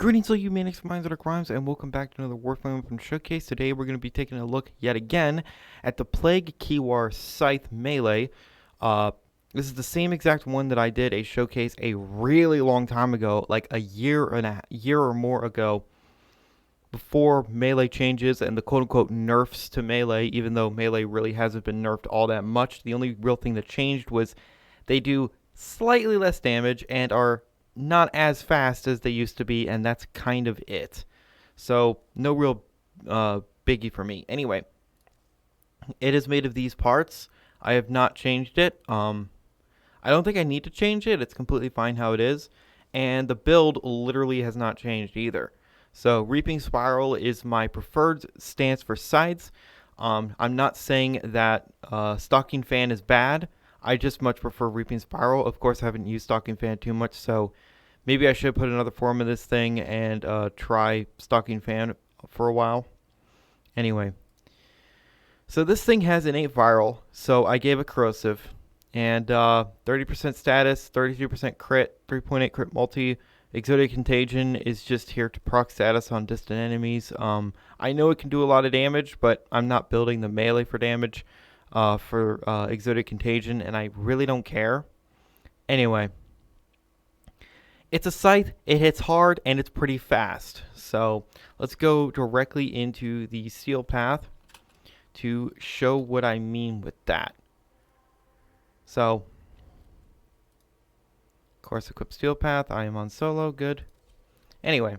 Greetings all you manics, minds, and crimes, and welcome back to another Warframe Weapon Showcase. Today we're going to be taking a look yet again at the Plague Kiwar Scythe Melee. This is the same exact one that I did a showcase a really long time ago, like a year or more ago, before Melee changes and the quote-unquote nerfs to Melee, even though Melee really hasn't been nerfed all that much. The only real thing that changed was they do slightly less damage and are not as fast as they used to be, and that's kind of it. So no real biggie for me. Anyway, it is made of these parts. I have not changed it. I don't think I need to change it. It's completely fine how it is, and the build literally has not changed either. So Reaping Spiral is my preferred stance for scythes. I'm not saying that Stalking Fan is bad. I just much prefer Reaping Spiral. Of course, I haven't used Stalking Fan too much, so maybe I should put another form of this thing and try Stalking Fan for a while. Anyway, so this thing has innate viral, so I gave it corrosive. And 30% status, 32% crit, 3.8 crit multi. Exotic Contagion is just here to proc status on distant enemies. I know it can do a lot of damage, but I'm not building the melee for damage. For Exotic Contagion, and I really don't care. Anyway, it's a scythe, it hits hard, and it's pretty fast. So let's go directly into the steel path to show what I mean with that. So, of course, equip steel path. I am on solo, good. Anyway,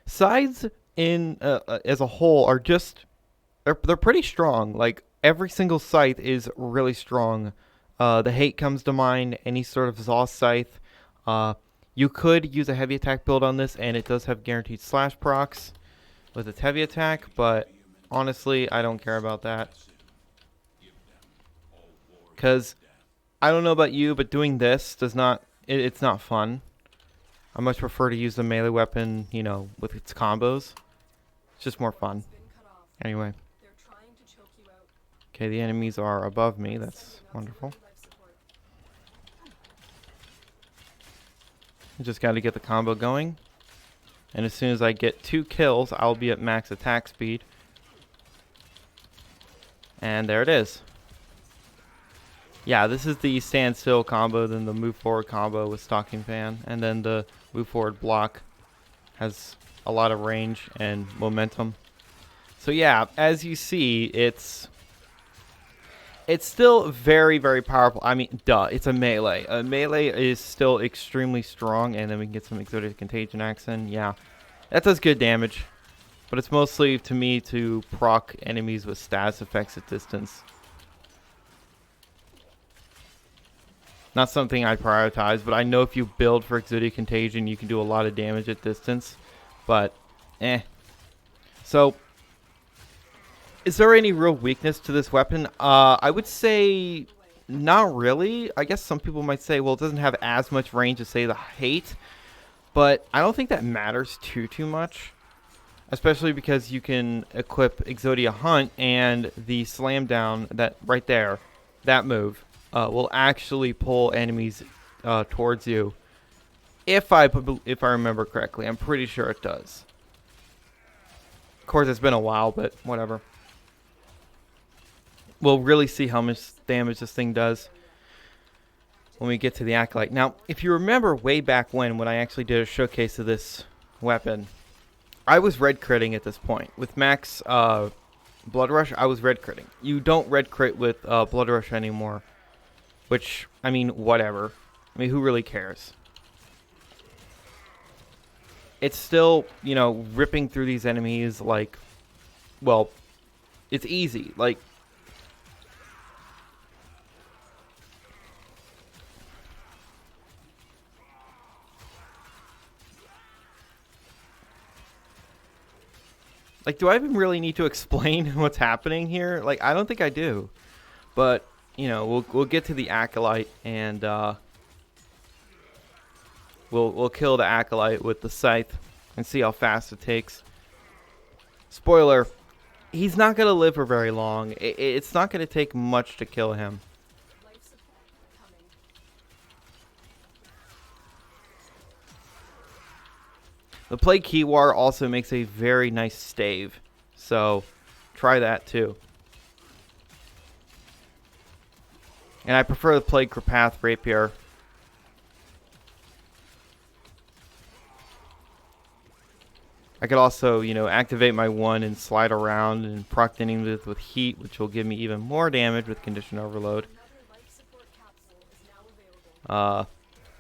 scythes in as a whole are just they're pretty strong. Like, every single scythe is really strong. The hate comes to mind, any sort of zaws scythe. You could use a heavy attack build on this, and it does have guaranteed slash procs with its heavy attack, but honestly, I don't care about that. Because I don't know about you, but doing this does not, it's not fun. I much prefer to use the melee weapon, you know, with its combos. It's just more fun. Anyway. Okay, the enemies are above me. That's wonderful. I just got to get the combo going. And as soon as I get 2 kills, I'll be at max attack speed. And there it is. Yeah, this is the standstill combo, then the move forward combo with Stalking Fan. And then the move forward block has a lot of range and momentum. So yeah, as you see, it's still very, very powerful. I mean, duh, it's a melee. A melee is still extremely strong, and then we can get some Exotic Contagion accent. Yeah, that does good damage, but it's mostly, to me, to proc enemies with status effects at distance. Not something I prioritize, but I know if you build for Exotic Contagion, you can do a lot of damage at distance, but So, is there any real weakness to this weapon? I would say not really. I guess some people might say, well, it doesn't have as much range as, say, the hate. But I don't think that matters too much. Especially because you can equip Exodia Hunt, and the slam down, that right there, that move, will actually pull enemies towards you. If I remember correctly. I'm pretty sure it does. Of course, it's been a while, but whatever. We'll really see how much damage this thing does when we get to the Acolyte. Now, if you remember way back when I actually did a showcase of this weapon, I was red critting at this point. With max Blood Rush, I was red critting. You don't red crit with Blood Rush anymore, which, I mean, whatever. I mean, who really cares? It's still, you know, ripping through these enemies like, well, it's easy. Like, do I even really need to explain what's happening here? Like, I don't think I do. But, you know, we'll get to the Acolyte, and we'll kill the Acolyte with the Scythe and see how fast it takes. Spoiler, he's not going to live for very long. It's not going to take much to kill him. The Plague Kiwar also makes a very nice stave, so try that too. And I prefer the Plague Carpath Rapier. I could also, you know, activate my 1 and slide around and proc enemies with heat, which will give me even more damage with condition overload. I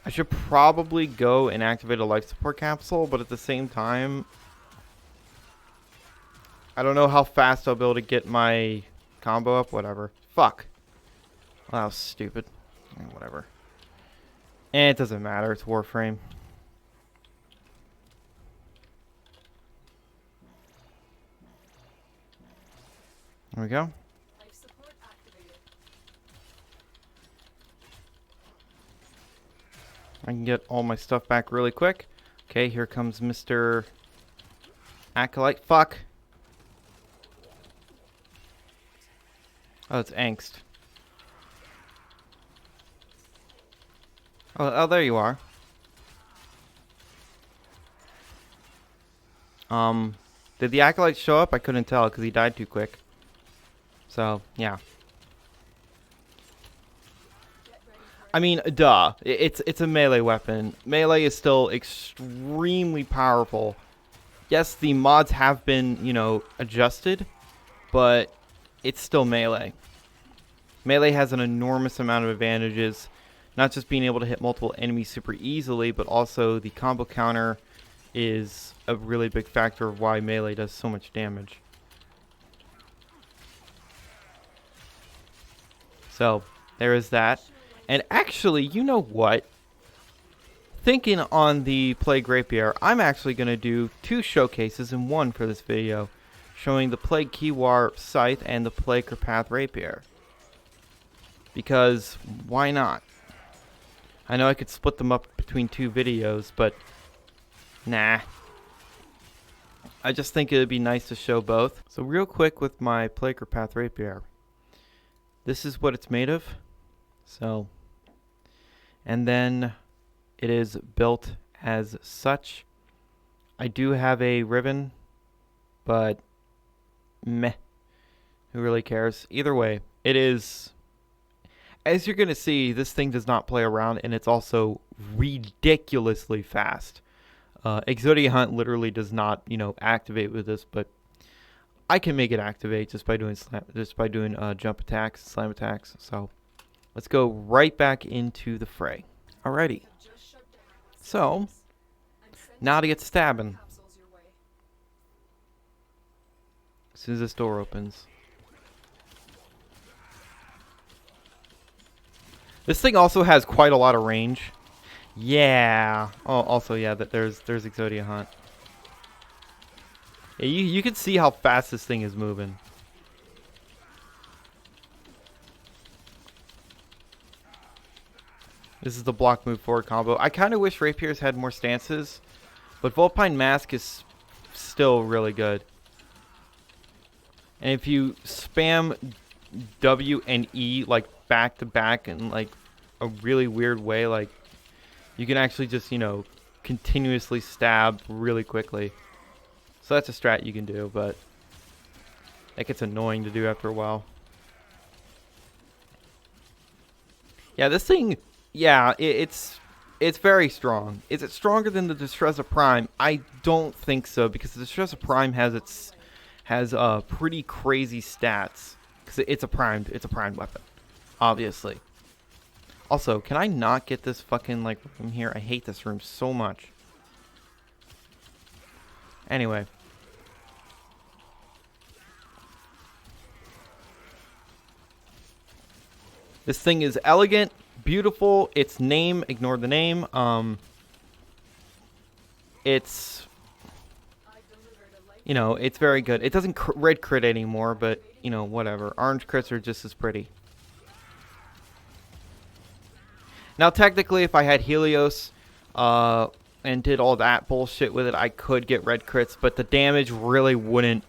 should probably go and activate a life support capsule, but at the same time, I don't know how fast I'll be able to get my combo up. Whatever. Fuck. Well, that was stupid. Whatever. And it doesn't matter. It's Warframe. There we go. Life support activated. I can get all my stuff back really quick. Okay, here comes Mr. Acolyte. Fuck. Oh, it's angst. Oh, there you are. Did the Acolyte show up? I couldn't tell because he died too quick. So, yeah. I mean, duh. It's a melee weapon. Melee is still extremely powerful. Yes, the mods have been, you know, adjusted, but it's still melee. Melee has an enormous amount of advantages. Not just being able to hit multiple enemies super easily, but also the combo counter is a really big factor of why melee does so much damage. So, there is that. And actually, you know what? Thinking on the Plague Rapier, I'm actually going to do 2 showcases in one for this video, showing the Plague Kiwar Scythe and the Plague Carpath Rapier. Because, why not? I know I could split them up between 2 videos, but nah. I just think it would be nice to show both. So real quick with my Plague Carpath Rapier. This is what it's made of. So, and then it is built as such. I do have a ribbon, but meh. Who really cares? Either way, it is, as you're going to see, this thing does not play around, and it's also ridiculously fast. Exodia Hunt literally does not, you know, activate with this, but I can make it activate just by doing jump attacks, slam attacks. So let's go right back into the fray. Alrighty. So now to get stabbing. As soon as this door opens. This thing also has quite a lot of range. Yeah. Oh, also yeah, that there's Exodia Hunt. Yeah, you can see how fast this thing is moving. This is the block move forward combo. I kind of wish Rapiers had more stances, but Vulpine Mask is still really good. And if you spam W and E like back to back in like a really weird way, like you can actually just, you know, continuously stab really quickly. So that's a strat you can do, but that gets annoying to do after a while. Yeah, this thing, yeah, it's very strong. Is it stronger than the Distressa Prime? I don't think so, because the Distressa Prime has pretty crazy stats, because it's a primed weapon, obviously. Also, can I not get this fucking like room here? I hate this room so much. Anyway. This thing is elegant, beautiful. Its name, ignore the name. It's, you know, it's very good. It doesn't red crit anymore, but, you know, whatever. Orange crits are just as pretty. Now, technically, if I had Helios and did all that bullshit with it, I could get red crits, but the damage really wouldn't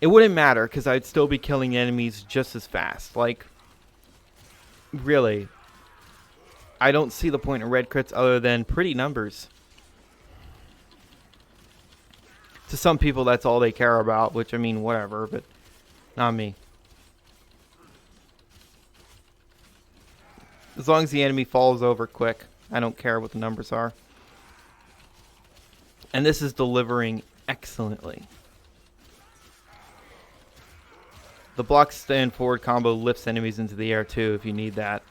matter, because I'd still be killing enemies just as fast. Like, really, I don't see the point in red crits other than pretty numbers. To some people, that's all they care about, which, I mean, whatever, but not me. As long as the enemy falls over quick, I don't care what the numbers are. And this is delivering excellently. The block stand forward combo lifts enemies into the air too if you need that.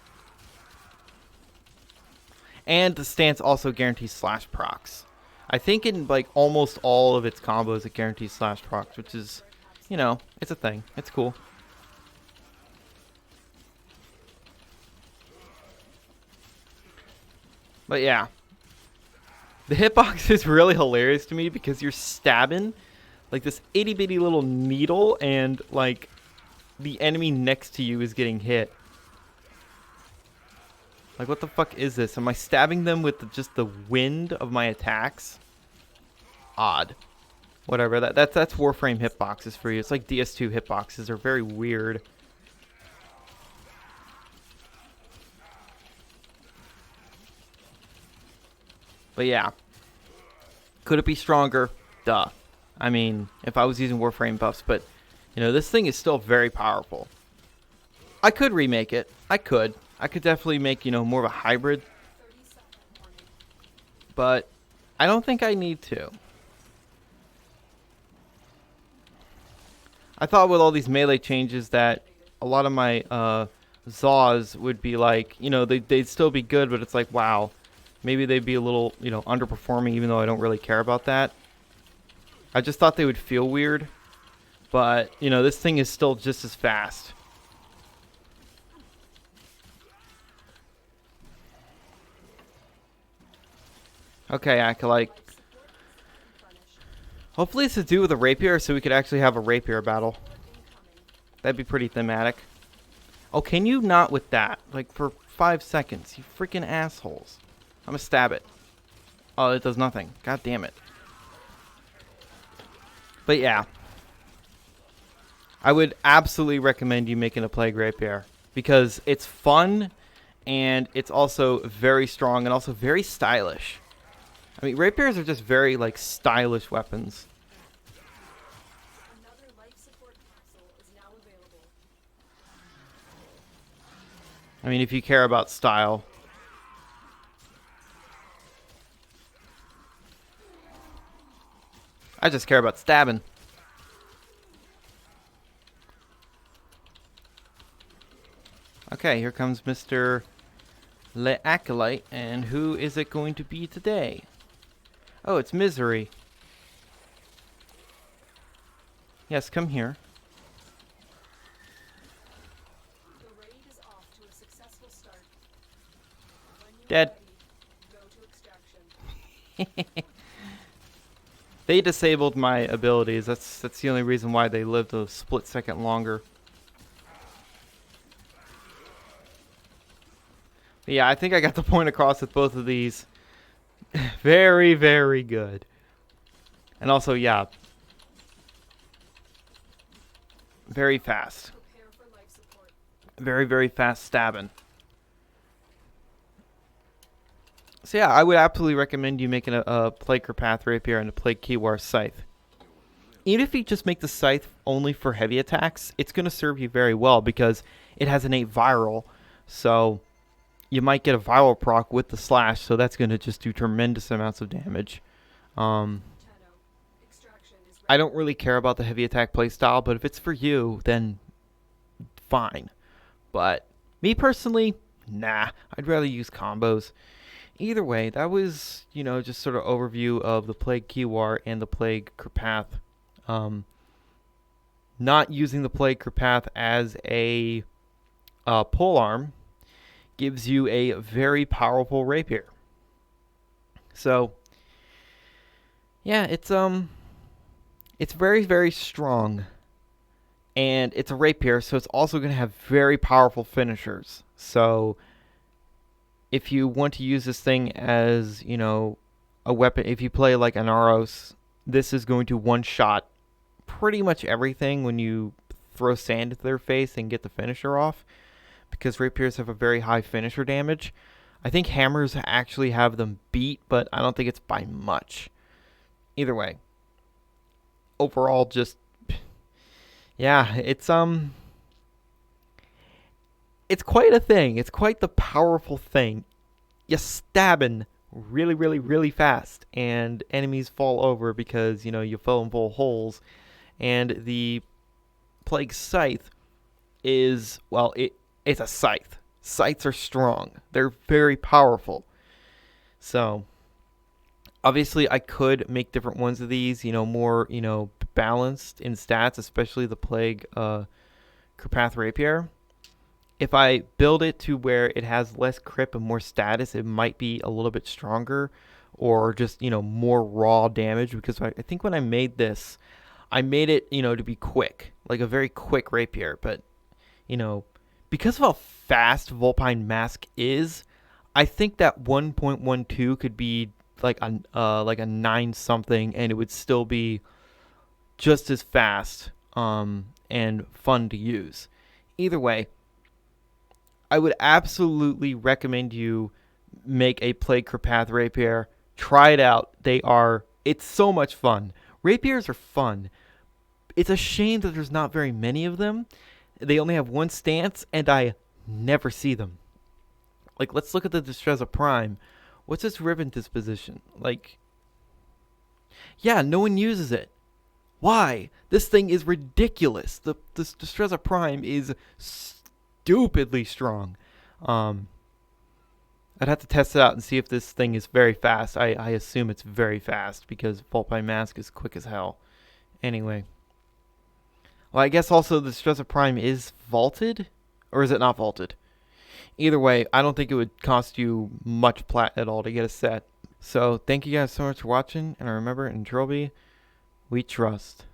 And the stance also guarantees slash procs. I think in like almost all of its combos it guarantees slash procs, which is, you know, it's a thing. It's cool. But yeah. The hitbox is really hilarious to me because you're stabbing like this itty bitty little needle and like the enemy next to you is getting hit. Like, what the fuck is this? Am I stabbing them with just the wind of my attacks? Odd. Whatever. That's Warframe hitboxes for you. It's like DS2 hitboxes. They're very weird. But yeah. Could it be stronger? Duh. I mean, if I was using Warframe buffs, but, you know, this thing is still very powerful. I could remake it. I could definitely make, you know, more of a hybrid. But I don't think I need to. I thought with all these melee changes that a lot of my zaws would be like, you know, they'd still be good, but it's like, wow. Maybe they'd be a little, you know, underperforming, even though I don't really care about that. I just thought they would feel weird. But, you know, this thing is still just as fast. Okay, Acolyte. Hopefully it's to do with a Rapier so we could actually have a Rapier battle. That'd be pretty thematic. Oh, can you not with that? Like, for 5 seconds. You freaking assholes. I'm gonna stab it. Oh, it does nothing. God damn it. But yeah. I would absolutely recommend you making a Plague Rapier. Because it's fun, and it's also very strong, and also very stylish. I mean, Rapiers are just very, like, stylish weapons. Another life support capsule is now available. I mean, if you care about style. I just care about stabbing. Okay, here comes Mr. Le Acolyte, and who is it going to be today? Oh, it's Misery. Yes, come here. The raid is off to a successful start. Dead. Go to extraction. They disabled my abilities. That's the only reason why they lived a split second longer. But yeah, I think I got the point across with both of these. Very, very good. And also, yeah. Very fast. Very, very fast stabbing. So yeah, I would absolutely recommend you making a Plague Path Rapier and a Plague Kiwar Scythe. Even if you just make the Scythe only for heavy attacks, it's going to serve you very well because it has innate viral. So you might get a viral proc with the slash, so that's going to just do tremendous amounts of damage. I don't really care about the heavy attack playstyle, but if it's for you, then fine. But me personally, nah. I'd rather use combos. Either way, that was, you know, just sort of overview of the Plague Kiwar and the Plague Path. Not using the Plague Path as a polearm gives you a very powerful rapier. So, yeah, it's very, very strong. And it's a rapier, so it's also going to have very powerful finishers. So if you want to use this thing as, you know, a weapon, if you play like an Aros, this is going to one-shot pretty much everything when you throw sand into their face and get the finisher off, because rapiers have a very high finisher damage. I think hammers actually have them beat, but I don't think it's by much. Either way, overall, just yeah, it's quite a thing. It's quite the powerful thing. You stabbing really, really, really fast, and enemies fall over because you fill them full of holes. And the Plague Scythe is, well, it's a scythe. Scythes are strong. They're very powerful. So obviously, I could make different ones of these. More balanced in stats, especially the Plague Carpath Rapier. If I build it to where it has less crip and more status, it might be a little bit stronger, or just more raw damage. Because I think when I made this, I made it to be quick, like a very quick rapier. But because of how fast Vulpine Mask is, I think that 1.12 could be like a 9 something, and it would still be just as fast and fun to use. Either way, I would absolutely recommend you make a Plague Carpath Rapier. Try it out. It's so much fun. Rapiers are fun. It's a shame that there's not very many of them. They only have one stance, and I never see them. Like, let's look at the Distreza Prime. What's its ribbon disposition? Like, yeah, no one uses it. Why? This thing is ridiculous. The Distreza Prime is stupidly strong. I'd have to test it out and see if this thing is very fast. I assume it's very fast because Vulpine Mask is quick as hell. Anyway. Well, I guess also the Distreza Prime is vaulted? Or is it not vaulted? Either way, I don't think it would cost you much plat at all to get a set. So, thank you guys so much for watching. And remember, in Trilby, we trust.